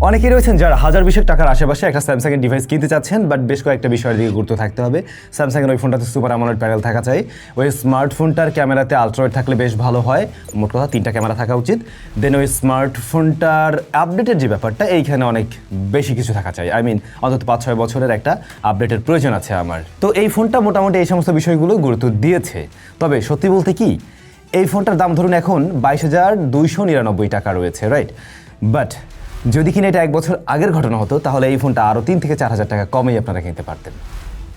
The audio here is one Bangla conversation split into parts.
অনেকেই রয়েছেন যারা হাজার বিশেক টাকার আশেপাশে একটা স্যামসাং এর ডিভাইস কিনতে চাচ্ছেন, বাট বেশ কয়েকটা বিষয়ের দিকে গুরুত্ব থাকতে হবে। স্যামসাং এর ওই ফোনটাতে সুপার অ্যামোলেড প্যানেল থাকা চাই, ওই স্মার্টফোনটার ক্যামেরাতে আলট্রাওয়াইড থাকলে বেশ ভালো হয়, মোট কথা 3টা ক্যামেরা থাকা উচিত। দেন ওই স্মার্টফোনটার আপডেটের যে ব্যাপারটা, এইখানে অনেক বেশি কিছু থাকা চাই। আই মিন অন্তত 5-6 বছরের একটা আপডেটের প্রয়োজন আছে আমার। তো এই ফোনটা মোটামুটি এই সমস্ত বিষয়গুলো গুরুত্ব দিয়েছে। তবে সত্যি বলতে কি, এই ফোনটার দাম ধরুন এখন 22,299 টাকা রয়েছে, রাইট? বাট যদি কিনা এটা 1 বছর আগের ঘটনা হতো, তাহলে এই ফোনটা আরও 3 থেকে 4 হাজার টাকা কমেই আপনারা কিনতে পারতেন।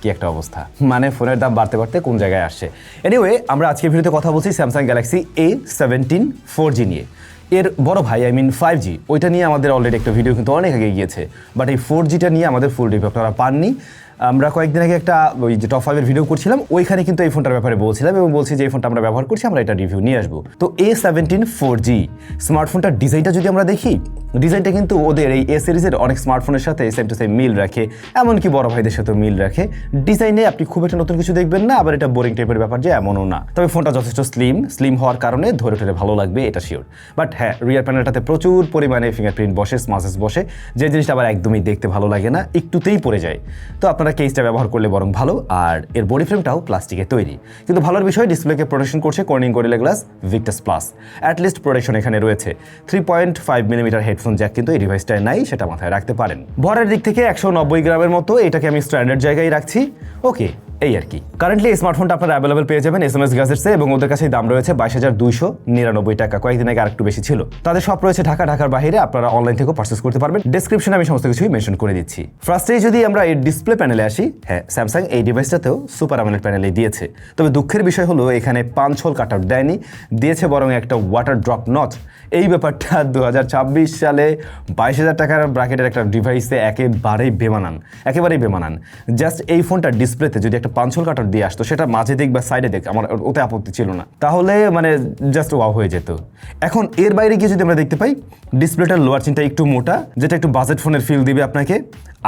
কি একটা অবস্থা, মানে ফোনের দাম বাড়তে বাড়তে কোন জায়গায় আসছে। এনিওয়ে, আমরা আজকের ভিডিওতে কথা বলছি স্যামসাং গ্যালাক্সি A17 4G নিয়ে। এর বড় ভাই, আই মিন 5G, ওইটা নিয়ে আমাদের অলরেডি একটা ভিডিও কিন্তু অনেক আগে গিয়েছে, বাট এই 4Gটা নিয়ে আমাদের ফুল রিভিউ আপনারা পাননি। আমরা কয়েকদিন আগে একটা ওই যে টপ 5-এর ভিডিও করছিলাম, ওইখানে কিন্তু এই ফোনটার ব্যাপারে বলছিলাম এবং বলছি যে এই ফোনটা আমরা ব্যবহার করছি, আমরা এটা রিভিউ নিয়ে আসবো। তো A17 4G স্মার্টফোনটার ডিজাইনটা যদি আমরা দেখি, ডিজাইনটা কিন্তু ওদের এই A সিরিজের অনেক স্মার্টফোনের সাথে সেম টু সেম মিল রাখে, এমনকি বড় ভাইদের সাথেও মিল রাখে। ডিজাইনে আপনি খুব একটা নতুন কিছু দেখবেন না, আবার এটা বোরিং টাইপের ব্যাপার যে এমনও না। তবে ফোনটা যথেষ্ট স্লিম হওয়ার কারণে ধরে ধরে ভালো লাগবে, এটা শিওর। বাট হ্যাঁ, রিয়ার প্যানেলটাতে প্রচুর পরিমাণে ফিঙ্গারপ্রিন্ট বসে, স্মাচেস বসে, যে জিনিসটা আবার একদমই দেখতে ভালো লাগে না, একটুতেই পড়ে যায়। তো আপনারা কেসটা ব্যবহার করলে বরং ভালো। আর এর বডি ফ্রেমটাও প্লাস্টিকের তৈরি, কিন্তু ভালোর বিষয় ডিসপ্লেকে প্রোটেকশন করছে Corning gorilla glass Victus plus. At least protection এখানে রয়েছে। 3.5 মিলিমিটার হেডফোন জ্যাক কিন্তু এই ডিভাইসটায় নাই, সেটা মাথায় রাখতে পারেন। ভরের দিক থেকে 190 গ্রামের মতো, এটাকে আমি স্ট্যান্ডার্ড জায়গায় রাখছি। ওকে, এই আর কি। কারেন্টলি এই স্মার্টফোনটা আপনারা অ্যাভেলেবল পেয়ে যাবেন SMS গ্যাজেটসে, এবং ওদের কাছে দাম রয়েছে 22,299 টাকা। কয়েকদিন আগে আরেকটু বেশি ছিল। তাদের সব রয়েছে ঢাকার বাইরে, আপনারা অনলাইন থেকেও পারচেস করতে পারবেন। ডেসক্রিপশনে আমি সমস্ত কিছুই মেনশন করে দিচ্ছি। ফার্স্টেই যদি আমরা এই ডিসপ্লে প্যানেলে আসি, হ্যাঁ, স্যামসাং এই ডিভাইসটাতেও সুপার অ্যামোলেড প্যানেলে দিয়েছে। তবে দুঃখের বিষয় হলো এখানে পাঞ্চ হোল কাট আউট দেয়নি, দিয়েছে বরং একটা ওয়াটার ড্রপ নচ। এই ব্যাপারটা 2026 সালে 22,000 টাকার ব্র্যাকেটের একটা ডিভাইসে একেবারেই বেমানান। জাস্ট এই ফোনটার ডিসপ্লেতে যদি একটা পাঞ্চল কাটার দিয়ে আসতো, সেটা মাঝে দিক বা সাইডে দিক, আমার ওতে আপত্তি ছিল না, তাহলে মানে জাস্ট ওয়াও হয়ে যেত। এখন এর বাইরে গিয়ে যদি আমরা দেখতে পাই, ডিসপ্লেটার লোয়ার চিনটা একটু মোটা, যেটা একটু বাজেট ফোনের ফিল দিবে আপনাকে।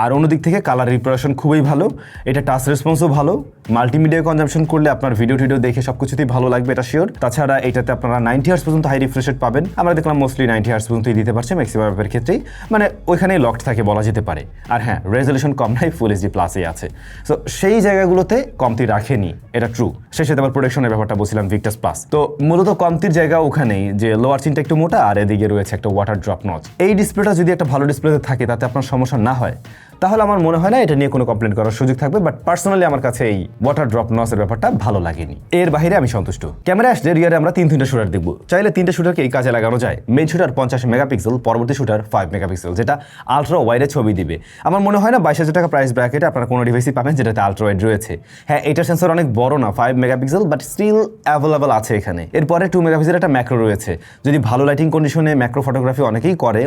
আর অন্যদিক থেকে কালার রিপ্রেজেন্টেশন খুবই ভালো, এটা টাচ রেসপন্সও ভালো। মাল্টিমিডিয়া কনজাম্পশন করলে আপনার ভিডিও দেখে সব কিছুতেই ভালো লাগবে, এটা শিওর। তাছাড়া এটাতে আপনারা 90 হার্টজ পর্যন্ত হাই রিফ্রেশ রেট পাবেন। আমরা দেখলাম মোস্টলি 90 হার্টজ পর্যন্তই দিতে পারছে ম্যাক্সিমাম অ্যাপের ক্ষেত্রেই, মানে ওইখানেই লকড থাকে বলা যেতে পারে। আর হ্যাঁ, রেজলিউশন কম নাই, ফুল এইচডি প্লাসই আছে। সো সেই জায়গাগুলোতে কমতি রাখেনি, এটা ট্রু। সেই সাথে আবার প্রোটেকশনের ব্যাপারটা বলছিলাম ভিক্টাস প্লাস। তো মূলত কমতির জায়গা ওখানেই যে লোয়ার চিনটা একটু মোটা, আর এদিকে রয়েছে একটা ওয়াটার ড্রপ নচ। এই ডিসপ্লেটা যদি একটা ভালো ডিসপ্লেতে থাকে, তাতে আপনার সমস্যা না হয়, তাহলে আমার মনে হয় না এটা নিয়ে কোনো কমপ্লেন করার সুযোগ থাকবে। বাট পার্সোনালি আমার কাছে এই ওয়াটার ড্রপ নচের ব্যাপারটা ভালো লাগেনি। এর বাইরে আমি সন্তুষ্ট। ক্যামেরা আসলে রিয়ারে আমরা 3টা শুটার দেখব। চাইলে 3টে শুটারকে এই কাজে লাগানো যায়। মেইন শুটার 50 মেগাপিক্সেল, পরবর্তী শুটার 5 মেগাপিক্সেল, যেটা আলট্রা ওয়াইডে ছবি দিবে। আমার মনে হয় না 22,000 টাকা প্রাইস ব্র্যাকেটে আপনারা কোনো ডিভাইসই পাবেন যেটাতে আলট্রা ওয়াইড রয়েছে। হ্যাঁ, এটার সেন্সর অনেক বড় না, 5 মেগাপিক্সেল, বাট স্টিল অ্যাভেলেবল আছে এখানে। এরপরে 2 মেগাপিক্সেল একটা ম্যাক্রো রয়েছে। যদি ভালো লাইটিং কন্ডিশনে ম্যাক্রো ফটোগ্রাফি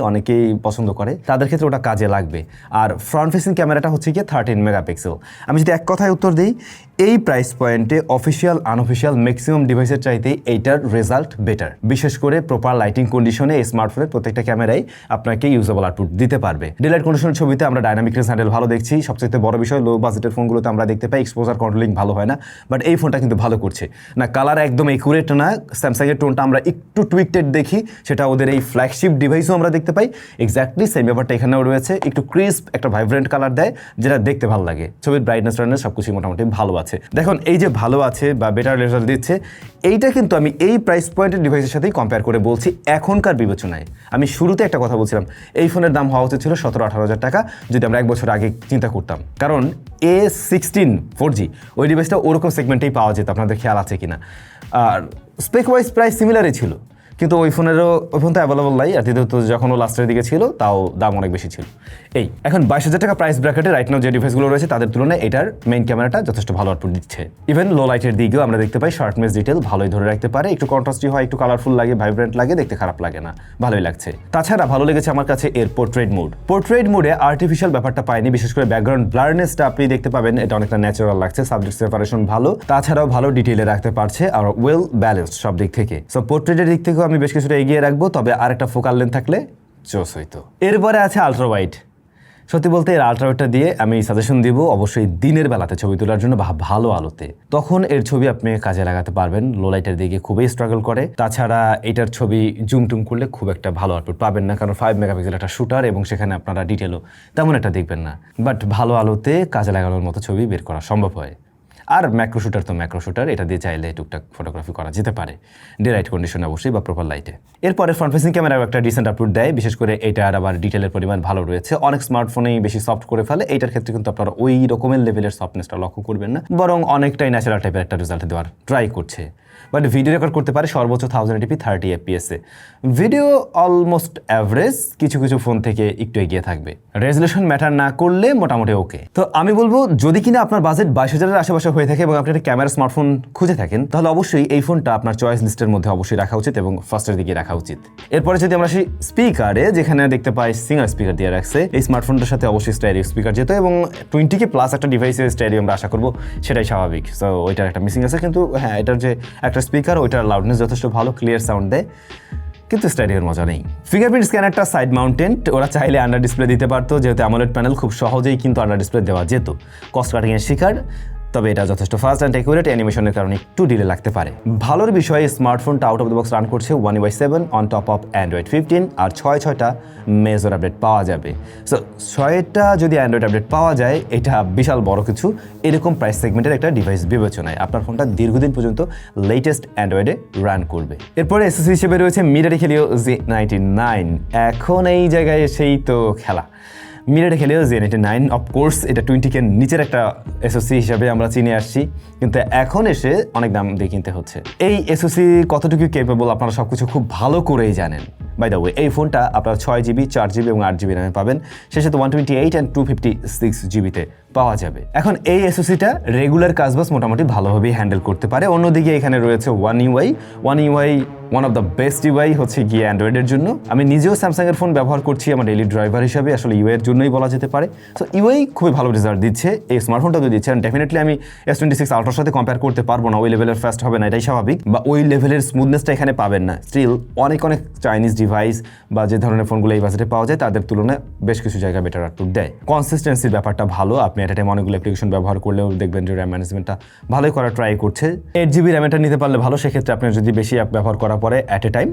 অনেকেই পছন্দ করে, তাদের ক্ষেত্রে ওটা কাজে লাগবে। আর ফ্রন্ট ফেসিং ক্যামেরাটা হচ্ছে কি 13 মেগাপিক্সেল। আমি যদি এক কথায় উত্তর দিই, এই প্রাইস পয়েন্টে অফিসিয়াল আনঅফিসিয়াল ম্যাক্সিমাম ডিভাইসের চাইতে এইটার রেজাল্ট বেটার। বিশেষ করে প্রপার লাইটিং কন্ডিশনে এই স্মার্টফোনের প্রত্যেকটা ক্যামেরাই আপনাকে ইউজেবল আউটপুট দিতে পারবে। ডিলাইট কন্ডিশনের ছবিতে আমরা ডাইনামিক রেঞ্জ হ্যান্ডেল ভালো দেখছি। সবচেয়ে বড় বিষয়, লো বাজেটের ফোনগুলোতে আমরা দেখতে পাই এক্সপোজার কন্ট্রোলিং ভালো হয় না, বাট এই ফোনটা কিন্তু ভালো করছে না। কালার একদম একুরেট না, স্যামসাংয়ের টোনটা আমরা একটু টুইকটেড দেখি, সেটা ওদের এই ফ্ল্যাগশিপ ডিভাইসও আমরা দেখতে পাই। এক্স্যাক্টলি সেম ব্যাপারটা এখানেও রয়েছে, একটু ক্রিস্প একটা ভাইব্রেন্ট কালার দেয়, যেটা দেখতে ভালো লাগে। ছবির ব্রাইটনেস সবকিছু মোটামুটি ভালো আছে। দেখুন, এই যে ভালো আছে বা বেটার রেজাল্ট দিচ্ছে, এইটা কিন্তু আমি এই প্রাইস পয়েন্টের ডিভাইসের সাথেই কম্পেয়ার করে বলছি এখনকার বিবেচনায়। আমি শুরুতে একটা কথা বলছিলাম, এই ফোনের দাম হওয়া উচিত ছিল 17-18 হাজার টাকা, যদি আমরা 1 বছর আগে চিন্তা করতাম। কারণ A16 4G ওই ডিভাইসটা ওরকম সেগমেন্টেই পাওয়া যেত, আপনাদের খেয়াল আছে কিনা। আর স্পেক ওয়াইজ প্রাইস সিমিলারই ছিল, কিন্তু ওই ফোন তো অ্যাভেলেবল নাই। আর দ্বিতীয়ত যখন ও লাস্টের দিকে ছিল, তাও দাম অনেক বেশি ছিল। এখন 22,000 টাকা প্রাইস ব্র্যাকেটে রাইট নাও যে ডিভাইসগুলো রয়েছে, তাদের তুলনায় এটার মেইন ক্যামেরাটা যথেষ্ট ভালো আউটপুট দিচ্ছে। ইভেন লো লাইটের দিকেও আমরা দেখতে পাই শার্পনেস ডিটেল ভালোই ধরে রাখতে পারে। একটু কন্ট্রাস্টি হয়, একটু কালারফুল লাগে, ভাইব্রেন্ট লাগে, দেখতে খারাপ লাগে না, ভালোই লাগছে। তাছাড়া ভালো লেগেছে আমার কাছে এর পোর্ট্রেট মোডে আর্টিফিশিয়াল ব্যাপারটা পায়নি। বিশেষ করে ব্যাকগ্রাউন্ড ব্লারনেসটা আপনি দেখতে পাবেন, এটা অনেকটা ন্যাচারাল লাগছে। সাবজেক্ট সেপারেশন ভালো, তাছাড়াও ভালো ডিটেইলে রাখতে পারছে, আর ওয়েল ব্যালেন্সড সব দিক থেকে। সো পোর্ট্রেটের দিক থেকেও আমি বেশ কিছুটা এগিয়ে রাখবো, তবে আরেকটা ফোকাল লেন্থ থাকলে জোস হইতো। এরপরে আছে আলট্রা ওয়াইড। সত্যি বলতে এর আলট্রাওয়েটটা দিয়ে আমি সাজেশন দিব অবশ্যই দিনের বেলাতে ছবি তোলার জন্য বা ভালো আলোতে, তখন এর ছবি আপনি কাজে লাগাতে পারবেন। লো লাইটের দিকে খুবই স্ট্রাগল করে। তাছাড়া এটার ছবি জুম টুম করলে খুব একটা ভালো আউটপুট পাবেন না, কারণ 5 মেগাপিক্সেল একটা শুটার এবং সেখানে আপনারা ডিটেলও তেমন একটা দেখবেন না। বাট ভালো আলোতে কাজে লাগানোর মতো ছবি বের করা সম্ভব হয়। আর ম্যাক্রো শুটার তো ম্যাক্রো শুটার, এটা দিয়ে চাইলে টুকটাক ফটোগ্রাফি করা যেতে পারে ডে লাইট কন্ডিশন অবশ্যই বা প্রপার লাইটে। এরপরে ফ্রন্ট ফেসিং ক্যামেরাও একটা ডিসেন্ট আউটপুট দেয়, বিশেষ করে এটার আবার ডিটেলের পরিমাণ ভালো রয়েছে। অনেক স্মার্টফোনেই বেশি সফট করে ফেলে, এইটার ক্ষেত্রে কিন্তু আপনারা ওই রকমের লেভেলের সফটনেসটা লক্ষ্য করবেন না, বরং অনেকটাই ন্যাচারাল টাইপের একটা রেজাল্ট দেওয়ার ট্রাই করছে। বাট ভিডিও রেকর্ড করতে পারে সর্বোচ্চ 1080p 30 fps-এ। ভিডিও অলমোস্ট অ্যাভারেজ, কিছু কিছু ফোন থেকে একটু এগিয়ে থাকবে। রেজলিউশন ম্যাটার না করলে মোটামুটি ওকে। তো আমি বলবো যদি কিনা আপনার বাজেট 22,000-এর আশেপাশে হয়ে থাকে এবং আপনি একটা ক্যামেরা স্মার্টফোন খুঁজে থাকেন, তাহলে অবশ্যই এই ফোনটা আপনার চয়েস লিস্টের মধ্যে অবশ্যই রাখা উচিত এবং ফার্স্টের দিকে রাখা উচিত। এরপরে যদি আমরা সেই স্পিকারে, যেখানে দেখতে পাই সিঙ্গার স্পিকার দিয়ে রাখছে, এই স্মার্টফোনটার সাথে অবশ্যই স্টেরিও স্পিকার যেত এবং 20K প্লাস একটা ডিভাইসের স্টেরিও আমরা আশা করবো, সেটাই স্বাভাবিক। সো ওইটার একটা মিসিং আছে, কিন্তু হ্যাঁ এটার যে একটা স্পিকার ওইটার লাউডনেস যথেষ্ট ভালো, ক্লিয়ার সাউন্ড দেয়, কিন্তু স্টেরিওর মজা নেই। ফিঙ্গারপ্রিন্ট স্ক্যানারটা সাইড মাউন্টেন্ট, ওরা চাইলে আন্ডার ডিসপ্লে দিতে পারতো, যেহেতু অ্যামোলেড প্যানেল খুব সহজেই কিন্তু আন্ডার ডিসপ্লে দেওয়া যেত। কস্ট কাটিংয়ের শিকার, তবে এটা যথেষ্ট ফাস্ট অ্যান্ড অ্যাকুরেট, অ্যানিমেশনের কারণে একটু ডিলে লাগতে পারে। ভালোর বিষয়ে স্মার্টফোনটা out of the box run করছে One UI 7 on top of Android 15, আর 6টা মেজর আপডেট পাওয়া যাবে। সো 6টা যদি অ্যান্ড্রয়েড আপডেট পাওয়া যায়, এটা বিশাল বড় কিছু এরকম প্রাইস সেগমেন্টের একটা ডিভাইস বিবেচনায়। আপনার ফোনটা দীর্ঘদিন পর্যন্ত লেটেস্ট অ্যান্ড্রয়েডে রান করবে। এরপরে এসএসডি হিসেবে রয়েছে মিরাটি Helio Z99। এখন এই জায়গায় এসেই তো খেলা। মিরাটি Helio Z99, অফকোর্স এটা 20K নিচের একটা এসওসি হিসাবে আমরা চিনে আসছি, কিন্তু এখন এসে অনেক দাম দিয়ে কিনতে হচ্ছে। এই এসওসি কতটুকু কেপেবল আপনারা সব কিছু খুব ভালো করেই জানেন। বাই দ্য ওয়ে, এই ফোনটা আপনারা 6GB, 4GB এবং 8GB র্যামে পাবেন, সেই সাথে 128 অ্যান্ড 256GBতে পাওয়া যাবে। এখন এই এসওসিটা রেগুলার কাজবাজ মোটামুটি ভালোভাবেই হ্যান্ডেল করতে পারে। অন্যদিকে এখানে রয়েছে One UI one of the best UI হচ্ছে গিয়ে অ্যান্ড্রয়েডের জন্য। আমি নিজেও স্যামসাংয়ের ফোন ব্যবহার করছি আমার ডেইলি ড্রাইভার হিসাবে, আসলে ইউআইয়ের জন্যই বলা যেতে পারে। সো ইউআই খুবই ভালো রেজাল্ট দিচ্ছে, এই স্মার্টফোনটা তো দিচ্ছে। ডেফিনেটলি আমি S26 আলট্রার সাথে কম্পেয়ার করতে পারবো না, ওই লেভেলের ফাস্ট হবে না, এটাই স্বাভাবিক, বা ওই লেভেলের স্মুথনেসটা এখানে পাবেন না। স্টিল অনেক চাইনিজ ডিভাইস বা যে ধরনের ফোনগুলো এই বাজেটে পাওয়া যায় তাদের তুলনায় বেশ কিছু জায়গায় বেটার আউটপুট দেয়। কনসিস্টেন্সির ব্যাপারটা ভালো, আপনি এট এ টাইম অনেকগুলো অ্যাপ্লিকেশন ব্যবহার করলেও দেখবেন যে র্যাম ম্যানেজমেন্টটা ভালোই করার ট্রাই করছে। 8GB র্যামটা নিতে পারলে ভালো, সেক্ষেত্রে আপনি যদি বেশি অ্যাপ ব্যবহার করার পরে অ্যাট এ টাইম,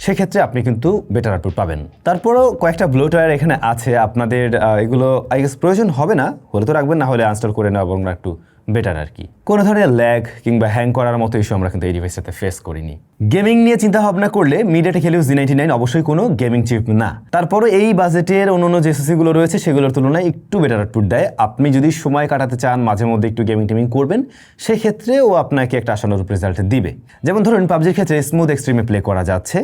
সেক্ষেত্রে আপনি কিন্তু বেটার আউটপুট পাবেন। তারপরেও কয়েকটা ব্লোটওয়্যার এখানে আছে, আপনাদের এগুলো আই গেস প্রয়োজন হবে না, হলে তো রাখবেন, না হলে আনস্টল করে নেওয়া বরং একটু বেটার আর কি। কোনো ধরনের ল্যাগ কিংবা হ্যাং করার মতো ইস্যু আমরা কিন্তু এই ডিভাইসটাতে ফেস করিনি। গেমিং নিয়ে চিন্তা ভাবনা করলে মিডিয়াটেক Helio Z99 অবশ্যই কোনো গেমিং চিপ না। তারপরও এই বাজেটের অন্যান্য যে এসওসিগুলো রয়েছে সেগুলোর তুলনায় একটু বেটার আউটপুট দেয়। আপনি যদি সময় কাটাতে চান, মাঝে মধ্যে একটু গেমিং টেমিং করবেন, সেক্ষেত্রে ও আপনাকে একটা আশানুরূপ রেজাল্ট দিবে। যেমন ধরুন পাবজির ক্ষেত্রে স্মুথ এক্সট্রিমে প্লে করা যাচ্ছে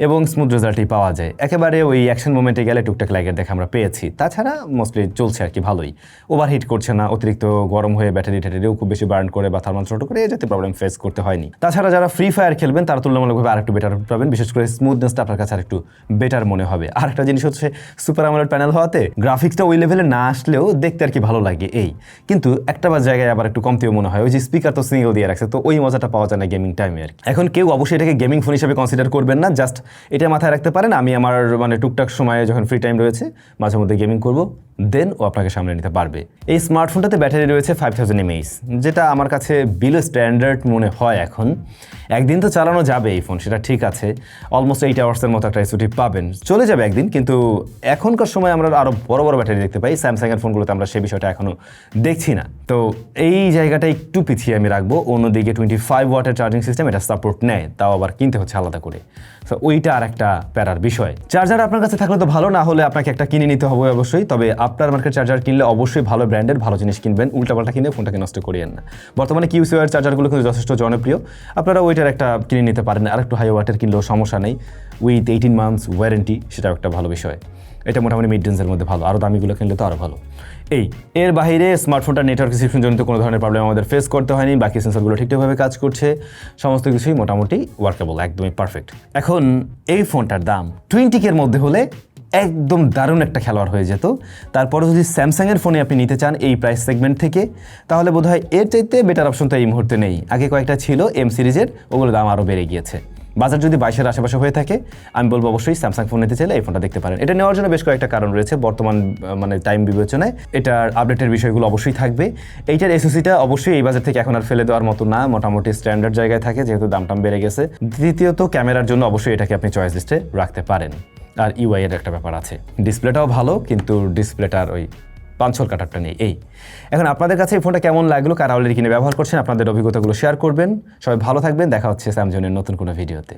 এবং স্মুথ রেজাল্টই পাওয়া যায়। একেবারে ওই অ্যাকশন মোমেন্টে গেলে টুকটাক লাইকের দেখা আমরা পেয়েছি, তাছাড়া মোস্টলি চলছে আর কি ভালোই, ওভারহিট করছে না, অতিরিক্ত গরম হয়ে ব্যাটারিও খুব বেশি বার্ন করে বা থার্মাল ছোট করে যাতে প্রবলেম ফেস করতে হয়নি। তাছাড়া যারা ফ্রি ফায়ার খেলবেন তারা তুলনামূলকভাবে আরেকটু বেটার পাবেন, বিশেষ করে স্মুথনেসটা আপনার কাছে আরেকটু বেটার মনে হবে। আর একটা জিনিস হচ্ছে সুপার আমোলেড প্যানেল হওয়াতে গ্রাফিক্সটা ওই লেভেলে না আসলেও দেখতে আর কি ভালো লাগে এই, কিন্তু একটা জায়গায় আবার একটু কমতেও মনে হয়। ওই যে স্পিকার তো সিঙ্গেল দিয়ে রাখছে, তো ওই মজাটা পাওয়া যায় না গেমিং টাইমে আর কি। এখন কেউ অবশ্যই এটাকে গেমিং ফোন হিসেবে কনসিডার করবেন না, জাস্ট এটা মাথায় রাখতে পারেন আমি আমার টুকটাক সময়ে যখন ফ্রি টাইম রয়েছে মাঝে মধ্যে গেমিং করবো, দেন ও আপনাকে সামনে নিতে পারবে। এই স্মার্টফোনটাতে ব্যাটারি রয়েছে 5000 mAh, যেটা আমার কাছে বিলো স্ট্যান্ডার্ড মনে হয়। এখন একদিন তো চালানো যাবে এই ফোন, সেটা ঠিক আছে, অলমোস্ট 8 আওয়ার্সের মতো একটা এসওটি পাবেন, চলে যাবে একদিন। কিন্তু এখনকার সময় আমরা আরও বড় ব্যাটারি দেখতে পাই, স্যামসাংয়ের ফোনগুলোতে আমরা সেই বিষয়টা এখনও দেখছি না। তো এই জায়গাটা একটু পিছিয়ে আমি রাখবো। অন্যদিকে 25 ওয়াটের চার্জিং সিস্টেম এটা সাপোর্ট নেয়, তাও আবার কিনতে হচ্ছে আলাদা করে। সো ওইটা আর একটা প্যারার বিষয়। চার্জার আপনার কাছে থাকলে তো ভালো, না হলে আপনাকে একটা কিনে নিতে হবে অবশ্যই। তবে আপনার মার্কেট চার্জার কিনলে অবশ্যই ভালো ব্র্যান্ডের ভালো জিনিস কিনবেন, উল্টাপাল্টা কিনে ফোনটাকে নষ্ট করিয়েন না। বর্তমানে কিউসিওয়ার চার্জারগুলো কিন্তু যথেষ্ট জনপ্রিয়, আপনারা ওইটার একটা কিনে নিতে পারেন। আর একটু হাই ওয়াটের কিনলেও সমস্যা নেই, উইথ 18 months ওয়ারেন্টি, সেটাও একটা ভালো বিষয়। এটা মোটামুটি মিড রেঞ্জের মধ্যে ভালো, আরও দামিগুলো কিনলে তো আরও ভালো। এর বাইরে স্মার্টফোনটা নেটওয়ার্ক রিসিপশন জনিত কোনো ধরনের প্রবলেম আমাদের ফেস করতে হয়নি, বাকি সেন্সরগুলো ঠিকঠাকভাবে কাজ করছে, সমস্ত কিছুই মোটামুটি ওয়ার্কেবল, একদমই পারফেক্ট। এখন এই ফোনটার দাম 20K মধ্যে হলে একদম দারুণ একটা খেলোয়াড় হয়ে যেত। তারপরে যদি স্যামসাংয়ের ফোনে আপনি নিতে চান এই প্রাইস সেগমেন্ট থেকে, তাহলে বোধহয় এর চাইতে বেটার অপশন তো এই মুহূর্তে নেই। আগে কয়েকটা ছিল এম সিরিজের, ওগুলোর দাম আরও বেড়ে গিয়েছে। বাজার যদি 22-এর আশেপাশে হয়ে থাকে আমি বলবো অবশ্যই স্যামসাং ফোন নিতে চাইলে এই ফোনটা দেখতে পারেন। এটা নেওয়ার জন্য বেশ কয়েকটা কারণ রয়েছে বর্তমান মানে টাইম বিবেচনায়। এটার আপডেটের বিষয়গুলো অবশ্যই থাকবে। এইটার এসওসিটা অবশ্যই এই বাজার থেকে এখন আর ফেলে দেওয়ার মতো না, মোটামুটি স্ট্যান্ডার্ড জায়গায় থাকে যেহেতু দাম বেড়ে গেছে। দ্বিতীয়ত ক্যামেরার জন্য অবশ্যই এটাকে আপনি চয়েস লিস্টে রাখতে পারেন। আর ইউআই এর একটা ব্যাপার আছে, ডিসপ্লেটাও ভালো কিন্তু ডিসপ্লেটার ওই পাঞ্চল কাটারটা নেই। এখন আপনাদের কাছে এই ফোনটা কেমন লাগলো, কারা অলরেডি কিনে ব্যবহার করছেন, আপনাদের অভিজ্ঞতাগুলো শেয়ার করবেন। সবাই ভালো থাকবেন, দেখা হচ্ছে স্যামসাংয়ের নতুন কোনো ভিডিওতে।